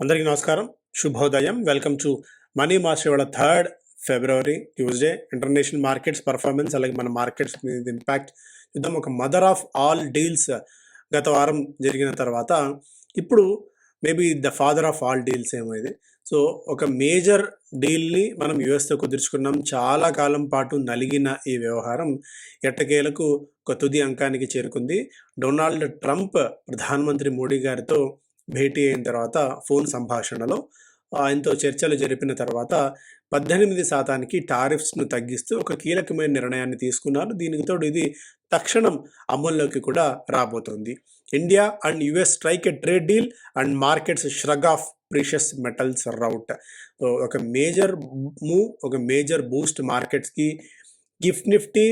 అందరికీ నమస్కారం, శుభోదయం. Welcome to money master. ఇవాళ 3 ఫిబ్రవరి ట్యూస్డే. ఇంటర్నేషనల్ మార్కెట్స్ పర్ఫార్మెన్స్ అలాగే మన మార్కెట్స్ మీద ఇంపాక్ట్ చూద్దాం. ఒక మదర్ ఆఫ్ ఆల్ డీల్స్ గత వారం జరిగిన తర్వాత ఇప్పుడు maybe the father of all deals ఏమో ఇది. సో ఒక మేజర్ డీల్ని మనం యుఎస్తో కుదుర్చుకున్నాం. చాలా కాలం పాటు నలిగిన ఈ వ్యవహారం ఎట్టకేలకు ఒక తుది అంకానికి చేరుకుంది. డొనాల్డ్ ట్రంప్ ప్రధానమంత్రి మోడీ గారితో భేటీ అయిన తర్వాత ఫోన్ సంభాషణలో ఆయనతో చర్చలు జరిపిన తర్వాత 18% టారిఫ్స్ను తగ్గిస్తూ ఒక కీలకమైన నిర్ణయాన్ని తీసుకున్నారు. దీనికి తోడు ఇది తక్షణం అమల్లోకి కూడా రాబోతోంది. India and US strike a trade deal and markets shrug off precious metals rout. ఒక మేజర్ మూవ్, ఒక మేజర్ బూస్ట్ మార్కెట్స్కి. గిఫ్ట్ నిఫ్టీ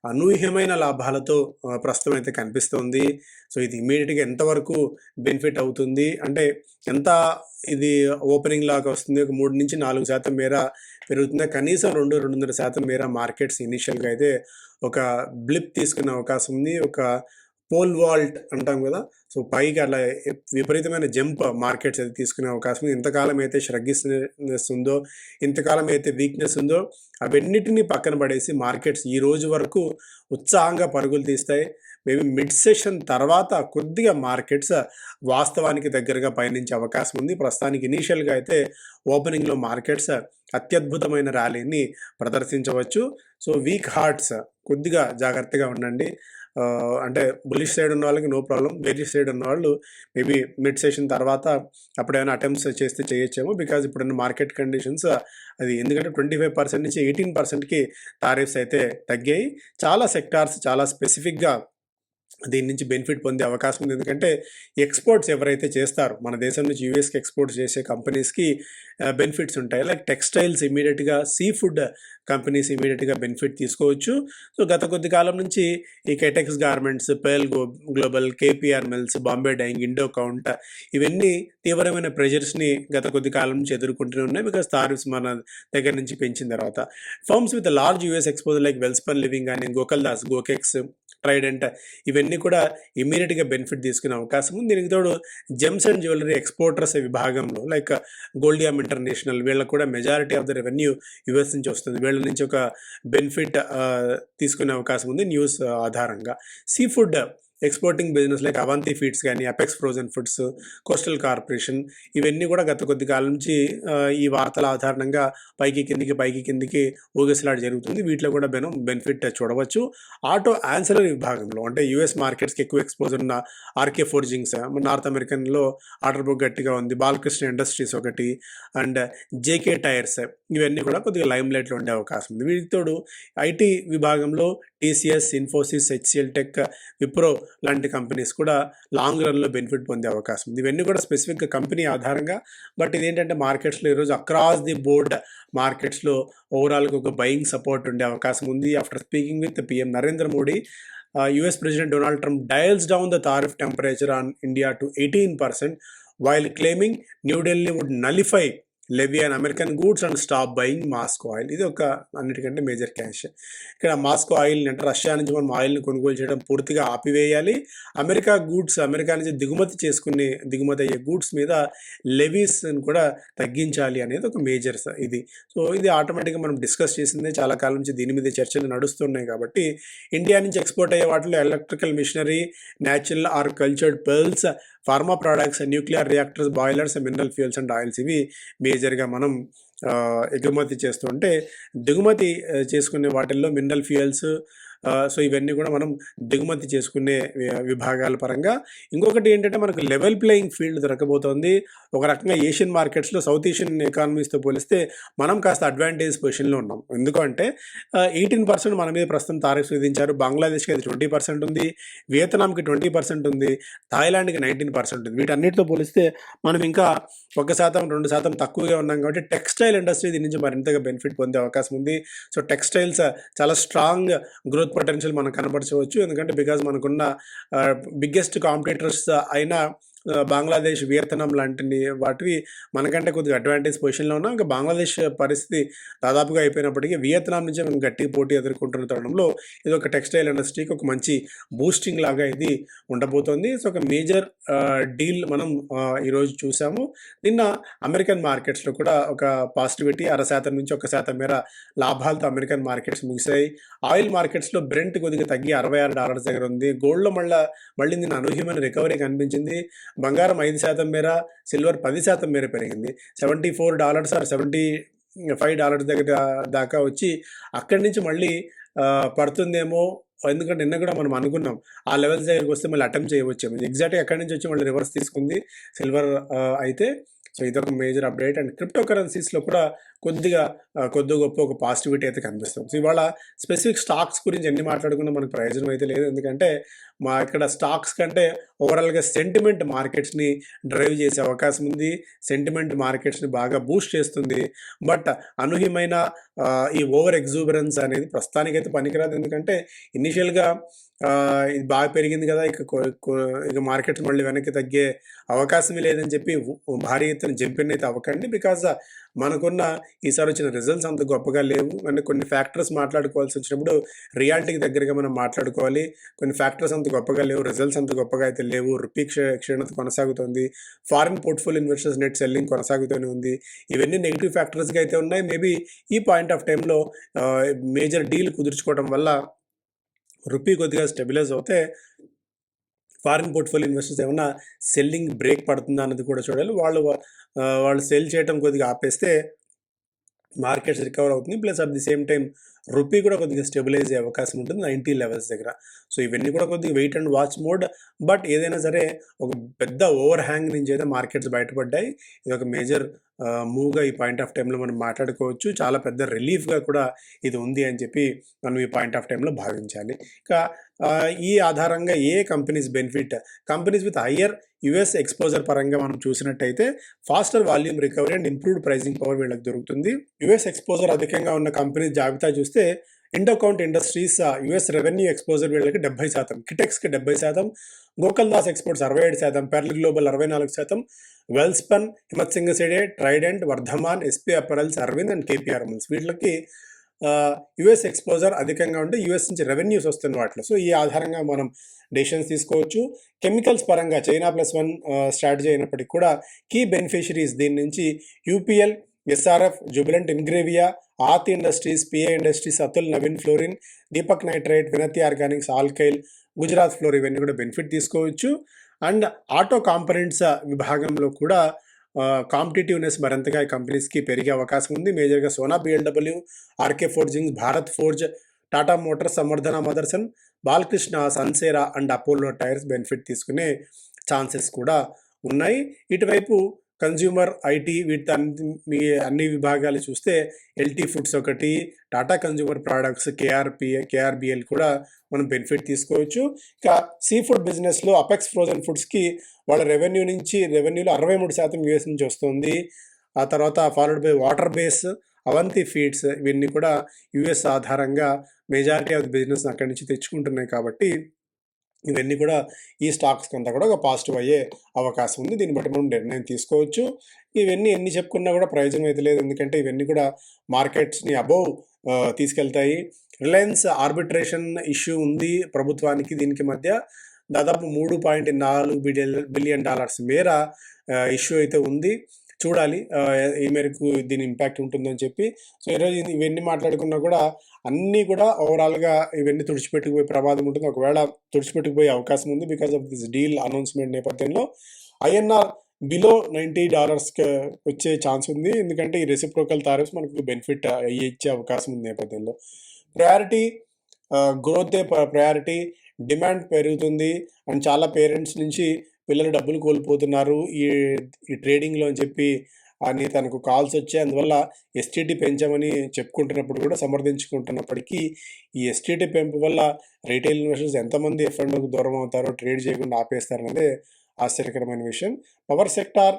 అనూహ్యమైన లాభాలతో ప్రస్తుతం అయితే కనిపిస్తుంది. సో ఇది ఇమీడియట్గా ఎంతవరకు బెనిఫిట్ అవుతుంది అంటే ఎంత ఇది ఓపెనింగ్ లాగా వస్తుంది, ఒక 3-4% మేర పెరుగుతుందా, కనీసం 2-2.5% మేర మార్కెట్స్ ఇనిషియల్గా అయితే ఒక బ్లిప్ తీసుకునే అవకాశం ఉంది. ఒక పోల్ వాల్ట్ అంటాం కదా, సో పైకి అలా విపరీతమైన జంప్ మార్కెట్స్ అయితే తీసుకునే అవకాశం ఉంది. ఇంతకాలం అయితే ష్రగ్గినెస్ ఉందో, ఇంతకాలం అయితే వీక్నెస్ ఉందో అవన్నిటినీ పక్కన పడేసి మార్కెట్స్ ఈ రోజు వరకు ఉత్సాహంగా పరుగులు తీస్తాయి. మేబీ మిడ్ సెషన్ తర్వాత కొద్దిగా మార్కెట్స్ వాస్తవానికి దగ్గరగా పయనించే అవకాశం ఉంది. ప్రస్తుతానికి ఇనీషియల్గా అయితే ఓపెనింగ్లో మార్కెట్స్ అత్యద్భుతమైన ర్యాలీని ప్రదర్శించవచ్చు. సో వీక్ హార్ట్స్ కొద్దిగా జాగ్రత్తగా ఉండండి. అంటే బులిష్ సైడ్ ఉన్న వాళ్ళకి నో ప్రాబ్లం, బేరిష్ సైడ్ ఉన్న వాళ్ళు మేబీ మిడ్ సెషన్ తర్వాత అప్పుడైనా అటెంప్ట్స్ చేస్తే చేయొచ్చేమో. బికాజ్ ఇప్పుడున్న మార్కెట్ కండిషన్స్ అది, ఎందుకంటే 25% నుంచి 18%కి టారిఫ్స్ అయితే తగ్గాయి. చాలా సెక్టార్స్ చాలా స్పెసిఫిక్గా దీని నుంచి బెనిఫిట్ పొందే అవకాశం ఉంది. ఎందుకంటే ఎక్స్పోర్ట్స్ ఎవరైతే చేస్తారో మన దేశం నుంచి యూఎస్కి ఎక్స్పోర్ట్స్ చేసే కంపెనీస్కి బెనిఫిట్స్ ఉంటాయి. లైక్ టెక్స్టైల్స్ ఇమీడియట్గా, సీ ఫుడ్ కంపెనీస్ ఇమీడియట్గా బెనిఫిట్ తీసుకోవచ్చు. సో గత కొద్ది కాలం నుంచి ఈ Kitex Garments, Pearl Global, KPR Mills, Bombay Dyeing, Indo Count ఇవన్నీ తీవ్రమైన ప్రెజర్స్ని గత కొద్ది కాలం నుంచి ఎదుర్కొంటూనే ఉన్నాయి. బికాస్ టారిఫ్స్ మన దగ్గర నుంచి పెంచిన తర్వాత firms with large US exposure like Welspun living కానీ, గోకల్దాస్, గోకెక్స్, ట్రైడెంట్ ఇవన్నీ కూడా ఇమ్మీడియట్గా బెనిఫిట్ తీసుకునే అవకాశం ఉంది. దీనికి తోడు జెమ్స్ అండ్ జ్యువెలరీ ఎక్స్పోర్టర్స్ విభాగంలో లైక్ గోల్డియామ్ ఇంటర్నేషనల్, వీళ్ళకు కూడా majority of the revenue US నుంచి వస్తుంది. వీళ్ళ నుంచి ఒక బెనిఫిట్ తీసుకునే అవకాశం ఉంది న్యూస్ ఆధారంగా. Sea food exporting business like Avanti Feeds కానీ, Apex Frozen Foods, Coastal Corporation ఇవన్నీ కూడా గత కొద్ది కాలం నుంచి ఈ వార్తల ఆధారంగా పైకి కిందికి ఊగిసలాట జరుగుతుంది. వీటిలో కూడా మనం బెనిఫిట్ చూడవచ్చు. ఆటో యాన్సిలరీ విభాగంలో అంటే యూఎస్ మార్కెట్స్కి ఎక్కువ ఎక్స్పోజర్ ఉన్న ఆర్కే ఫోర్జింగ్స్, నార్త్ అమెరికన్లో ఆర్డర్ బుక్ గట్టిగా ఉంది. బాలకృష్ణ ఇండస్ట్రీస్ ఒకటి అండ్ జేకే టైర్స్ ఇవన్నీ కూడా కొద్దిగా లైమ్ లైట్లో ఉండే అవకాశం ఉంది. వీటికి తోడు ఐటీ విభాగంలో TCS, Infosys, HCl tech, Wipro లాంటి కంపెనీస్ కూడా లాంగ్ రన్లో బెనిఫిట్ పొందే అవకాశం ఉంది. ఇవన్నీ కూడా స్పెసిఫిక్గా కంపెనీ ఆధారంగా. బట్ ఇదేంటంటే మార్కెట్స్లో ఈరోజు అక్రాస్ ది బోర్డ్ మార్కెట్స్లో ఓవరాల్గా ఒక బయింగ్ సపోర్ట్ ఉండే అవకాశం ఉంది. After speaking with PM Narendra Modi, US President Donald Trump dials down the tariff temperature on India to 18% while claiming New Delhi would nullify levy on American goods and stop buying Moscow oil. ఇది ఒక అన్నిటికంటే major cash. ఇక్కడ Moscow oil అంటే Russia నుంచి మనం ఆయిల్ని కొనుగోలు చేయడం పూర్తిగా ఆపివేయాలి. అమెరికా నుంచి దిగుమతి అయ్యే గూడ్స్ మీద లెవీస్ని కూడా తగ్గించాలి అనేది ఒక మేజర్ ఇది. సో ఇది ఆటోమేటిక్గా మనం డిస్కస్ చేసిందే, చాలా కాలం నుంచి దీని మీద చర్చలు నడుస్తున్నాయి. కాబట్టి ఇండియా నుంచి ఎక్స్పోర్ట్ అయ్యే వాటిలో electrical machinery, natural or cultured pearls, pharma products, nuclear reactors, boilers, mineral fuels and oils ఇవి మేజర్గా మనం ఎగుమతి చేస్తుంటే, దిగుమతి చేసుకునే వాటిల్లో మినరల్ ఫ్యూయల్స్, సో ఇవన్నీ కూడా మనం దిగుమతి చేసుకునే విభాగాల పరంగా. ఇంకొకటి ఏంటంటే మనకు లెవెల్ ప్లేయింగ్ ఫీల్డ్ దొరకబోతోంది. ఒక రకంగా ఏషియన్ మార్కెట్స్లో సౌత్ ఏషియన్ ఎకానమీస్తో పోలిస్తే మనం కాస్త అడ్వాంటేజ్ పొజిషన్లో ఉన్నాం. ఎందుకంటే 18% మన మీద ప్రస్తుతం టారిఫ్స్ విధించారు. బంగ్లాదేశ్కి అది 20% ఉంది, వియత్నాంకి 20% ఉంది, థాయిలాండ్కి 19% ఉంది. వీటన్నిటితో పోలిస్తే మనం ఇంకా 1%, 2% తక్కువగా ఉన్నాం. కాబట్టి టెక్స్టైల్ ఇండస్ట్రీ దీని నుంచి మరింతగా బెనిఫిట్ పొందే అవకాశం ఉంది. సో టెక్స్టైల్స్ చాలా స్ట్రాంగ్ గ్రోత్ పొటెన్షియల్ మనకు కనపరచవచ్చు. ఎందుకంటే బికాజ్ మనకున్న బిగ్గెస్ట్ కాంపిటీటర్స్ అయిన బంగ్లాదేశ్, వియత్నాం లాంటి వాటివి మనకంటే కొద్దిగా అడ్వాంటేజ్ పొజిషన్‌లో ఉన్నాం. ఇంకా బంగ్లాదేశ్ పరిస్థితి దాదాపుగా అయిపోయినప్పటికీ వియత్నాం నుంచే మనం గట్టిగా పోటీ ఎదుర్కొంటున్న తరుణంలో ఇదొక టెక్స్టైల్ ఇండస్ట్రీకి ఒక మంచి బూస్టింగ్ లాగా ఇది ఉండబోతోంది. సో, ఒక మేజర్ డీల్ మనం ఈరోజు చూసాము. నిన్న అమెరికన్ మార్కెట్స్‌లో కూడా ఒక పాజిటివిటీ 0.5% నుంచి 1% మేర లాభాలతో అమెరికన్ మార్కెట్స్ ముగిశాయి. ఆయిల్ మార్కెట్స్‌లో బ్రెంట్ కొద్దిగా తగ్గి $66 దగ్గర ఉంది. గోల్డ్‌లో మళ్ళీ నిన్న అనూహ్యమైన రికవరీ కనిపించింది. బంగారం 5% మేర, సిల్వర్ 10% మేర పెరిగింది. $74 ఆర్ $75 దగ్గర దాకా వచ్చి అక్కడి నుంచి మళ్ళీ పడుతుందేమో. ఎందుకంటే నిన్న కూడా మనం అనుకున్నాం ఆ లెవెల్స్ దగ్గరికి వస్తే మళ్ళీ అటెంప్ట్ చేయవచ్చేమో. ఎగ్జాక్ట్‌గా అక్కడి నుంచి వచ్చి మళ్ళీ రివర్స్ తీసుకుంది సిల్వర్ అయితే. సో, ఇదొక మేజర్ అప్డేట్. అండ్ క్రిప్టో కరెన్సీస్‌లో కూడా కొద్దో గొప్ప ఒక పాజిటివిటీ అయితే కనిపిస్తుంది. సో, ఇవాళ స్పెసిఫిక్ స్టాక్స్ గురించి ఎన్ని మాట్లాడుకున్నా మనకు ప్రయోజనం అయితే లేదు. ఎందుకంటే ఇక్కడ స్టాక్స్ కంటే ఓవరాల్‌గా సెంటిమెంట్ మార్కెట్స్‌ని డ్రైవ్ చేసే అవకాశం ఉంది. సెంటిమెంట్ మార్కెట్స్‌ని బాగా బూస్ట్ చేస్తుంది. బట్ అనూహ్యమైన ఈ ఓవర్ ఎగ్జూబరెన్స్ అనేది ప్రస్తుతానికైతే పనికిరాదు. ఎందుకంటే ఇనీషియల్‌గా ఇది బాగా పెరిగింది కదా! ఇక మార్కెట్స్ మళ్ళీ వెనక్కి తగ్గే అవకాశమే లేదని చెప్పి భారీ ఎత్తున జంపింగ్ అయితే అవ్వకండి. బికాజ్ మనకున్న ఈసారి వచ్చిన రిజల్ట్స్ అంత గొప్పగా లేవు. అంటే కొన్ని ఫ్యాక్టర్స్ మాట్లాడుకోవాల్సి వచ్చినప్పుడు రియాలిటీకి దగ్గరగా మనం మాట్లాడుకోవాలి. కొన్ని ఫ్యాక్టర్స్ అంత గొప్పగా లేవు. రిజల్ట్స్ అంత గొప్పగా అయితే లేవు. రూపీ క్షీణత కొనసాగుతోంది. Foreign portfolio investors net selling కొనసాగుతూనే ఉంది. ఇవన్నీ నెగెటివ్ ఫ్యాక్టర్స్‌గా అయితే ఉన్నాయి. మేబీ ఈ పాయింట్ ఆఫ్ టైంలో మేజర్ డీల్ కుదుర్చుకోవడం వల్ల రూపీ కొద్దిగా స్టెబిలైజ్ అవుతే ఫారిన్ పోర్ట్‌ఫోలియో ఇన్వెస్టర్స్ ఏమన్నా సెల్లింగ్ బ్రేక్ పడుతుందా అన్నది కూడా చూడాలి. వాళ్ళు సెల్ చేయటం కొద్దిగా ఆపేస్తే మార్కెట్స్ రికవర్ అవుతుంది. Plus at the same time rupee కూడా కొద్దిగా స్టెబిలైజ్ అయ్యే అవకాశం ఉంటుంది 90 లెవెల్స్ దగ్గర. సో, ఇవన్నీ కూడా కొద్దిగా wait and watch mode. But ఏదైనా సరే ఒక పెద్ద ఓవర్ హ్యాంగ్ నుంచి అయితే మార్కెట్స్ బయటపడ్డాయి. ఇదొక మేజర్ మూవ్‌గా ఈ పాయింట్ ఆఫ్ టైంలో మనం మాట్లాడుకోవచ్చు. చాలా పెద్ద రిలీఫ్‌గా కూడా ఇది ఉంది అని చెప్పి మనం ఈ పాయింట్ ఆఫ్ టైంలో భావించాలి. ఇంకా ఈ ఆధారంగా a companies with higher US exposure పరంగా మనం చూసినట్టయితే faster volume recovery and improved pricing power వీళ్ళకి దొరుకుతుంది. యూఎస్ ఎక్స్‌పోజర్ అధికంగా ఉన్న కంపెనీస్ జాబితా చూస్తే Indo Count industries US revenue exposure వీళ్ళకి 70%, కిటెక్స్‌కి 70%, Gokaldas Exports 67%, Pearl Global 64%, Welspun, Himatsingka Seide, Trident, Vardhman, SP Apparels, Arvind and KPR Mills వీళ్ళకి యుఎస్ ఎక్స్‌పోజర్ అధికంగా ఉంటే యుఎస్ నుంచి రెవెన్యూస్ వస్తున్న వాటిలో. సో, ఈ ఆధారంగా మనం డెసిషన్స్ తీసుకోవచ్చు. కెమికల్స్ పరంగా చైనా +1 స్ట్రాటజీ అయినప్పటికీ కూడా కీ బెనిఫిషరీస్ దీని నుంచి UPL, SRF, Jubilant Ingrevia, Aarti Industries, PI Industries, Atul, Navin Fluorine, Deepak Nitrite, Vinati Organics, Alkyl, Gujarat Fluoro ఇవన్నీ కూడా బెనిఫిట్ తీసుకోవచ్చు. అండ్ ఆటో కాంపనెంట్స్ విభాగంలో కూడా కాంపిటేటివ్నెస్ మరింతగా ఈ కంపెనీస్కి పెరిగే అవకాశం ఉంది. మేజర్గా Sona BLW, RK Forgings, Bharat Forge, Tata Motors, Samvardhana Motherson, Balkrishna, Sansera and Apollo Tyres benefit తీసుకునే ఛాన్సెస్ కూడా ఉన్నాయి. ఇటువైపు కన్జ్యూమర్, ఐటీ అన్ని విభాగాలు చూస్తే ఎల్టీ ఫుడ్స్ ఒకటి, టాటా కన్జ్యూమర్ ప్రోడక్ట్స్, కేఆర్బిఎల్ కూడా మనం బెనిఫిట్ తీసుకోవచ్చు. ఇంకా సీ ఫుడ్ బిజినెస్లో అపెక్స్ ఫ్రోజన్ ఫుడ్స్కి వాళ్ళ రెవెన్యూలో 63% యూఎస్ నుంచి వస్తుంది. ఆ తర్వాత followed by Waterbase, Avanti Feeds ఇవన్నీ కూడా యూఎస్ ఆధారంగా మెజారిటీ ఆఫ్ ది బిజినెస్ అక్కడి నుంచి తెచ్చుకుంటున్నాయి. కాబట్టి ఇవన్నీ కూడా ఈ స్టాక్స్కి అంతా కూడా ఒక పాజిటివ్ అయ్యే అవకాశం ఉంది. దీన్ని బట్టి మనం నిర్ణయం తీసుకోవచ్చు. ఇవన్నీ ఎన్ని చెప్పుకున్నా కూడా ప్రయోజనం అయితే లేదు. ఎందుకంటే ఇవన్నీ కూడా మార్కెట్స్ని అబోవ్ తీసుకెళ్తాయి. రిలయన్స్ ఆర్బిట్రేషన్ ఇష్యూ ఉంది ప్రభుత్వానికి దీనికి మధ్య. దాదాపు $3.4 బిలియన్ మేర ఇష్యూ అయితే ఉంది. చూడాలి ఈ మేరకు దీని ఇంపాక్ట్ ఉంటుందని చెప్పి. సో, ఈరోజు ఇవన్నీ మాట్లాడుకున్నా కూడా అన్నీ కూడా ఓవరాల్గా ఇవన్నీ తుడిచిపెట్టుకుపోయే ప్రమాదం ఉంటుంది. ఒకవేళ తుడిచిపెట్టుకుపోయే అవకాశం ఉంది because of this deal announcement నేపథ్యంలో. ఐఎన్ఆర్ బిలో $90 వచ్చే ఛాన్స్ ఉంది. ఎందుకంటే ఈ రెసిప్రోకల్ టారిఫ్స్ మనకు బెనిఫిట్ ఇచ్చే అవకాశం ఉంది నేపథ్యంలో. ప్రయారిటీ గ్రోతే ప్రయారిటీ, డిమాండ్ పెరుగుతుంది అండ్ చాలా పేరెంట్స్ నుంచి పిల్లలు డబ్బులు కోల్పోతున్నారు ఈ ట్రేడింగ్లో అని చెప్పి అని తనకు కాల్స్ వచ్చాయి. అందువల్ల ఎస్టీటీ పెంచామని చెప్పుకుంటున్నప్పుడు కూడా సమర్థించుకుంటున్నప్పటికీ ఈ ఎస్టీటీ పెంపు వల్ల రీటైల్ ఇన్వెస్టర్స్ ఎంతమంది ఎఫ్ఎండ్కు దూరం అవుతారో, ట్రేడ్ చేయకుండా ఆపేస్తారనేదే ఆశ్చర్యకరమైన విషయం. Power sector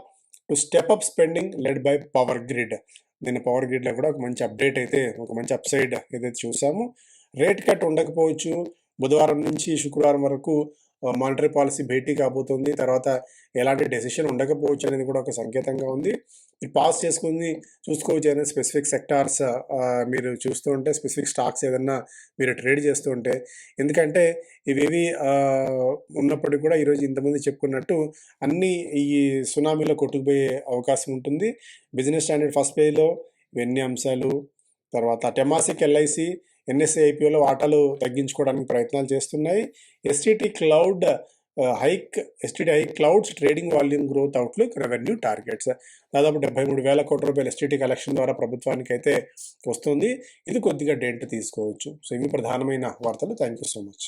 to step up spending led by power grid. నేను పవర్ గ్రిడ్లో కూడా ఒక మంచి అప్డేట్ అయితే, ఒక మంచి అప్సైడ్ ఏదైతే చూసామో. రేట్ కట్ ఉండకపోవచ్చు. బుధవారం నుంచి శుక్రవారం వరకు మానిటరీ పాలసీ భేటీ కాబోతుంది. తర్వాత ఎలాంటి డెసిషన్ ఉండకపోవచ్చు అనేది కూడా ఒక సంకేతంగా ఉంది. మీరు పాజ్ చేసుకొని చూసుకోవచ్చు ఏదైనా స్పెసిఫిక్ సెక్టార్స్ మీరు చూస్తూ ఉంటే, స్పెసిఫిక్ స్టాక్స్ ఏదన్నా మీరు ట్రేడ్ చేస్తూ ఉంటే. ఎందుకంటే ఇవేవి ఉన్నప్పటికీ కూడా ఈరోజు ఇంతమంది చెప్పుకున్నట్టు అన్నీ ఈ సునామీలో కొట్టుకుపోయే అవకాశం ఉంటుంది. బిజినెస్ స్టాండర్డ్ ఫస్ట్ పేజ్‌లో ఇవన్నీ అంశాలు, తర్వాత టెమాసిక్ ఎల్ఐసి, ఎన్ఎస్‌సి ఐపీఓలో వాటాలు తగ్గించుకోవడానికి ప్రయత్నాలు చేస్తున్నాయి. STT cloud STT high clouds trading volume growth outlook, revenue targets. దాదాపు 73,000 కోట్ల రూపాయలు ఎస్టీటీ కలెక్షన్ ద్వారా ప్రభుత్వానికి అయితే వస్తుంది. ఇది కొద్దిగా డెంట్ తీసుకోవచ్చు. సో ఇవి ప్రధానమైన వార్తలు. Thank you so much.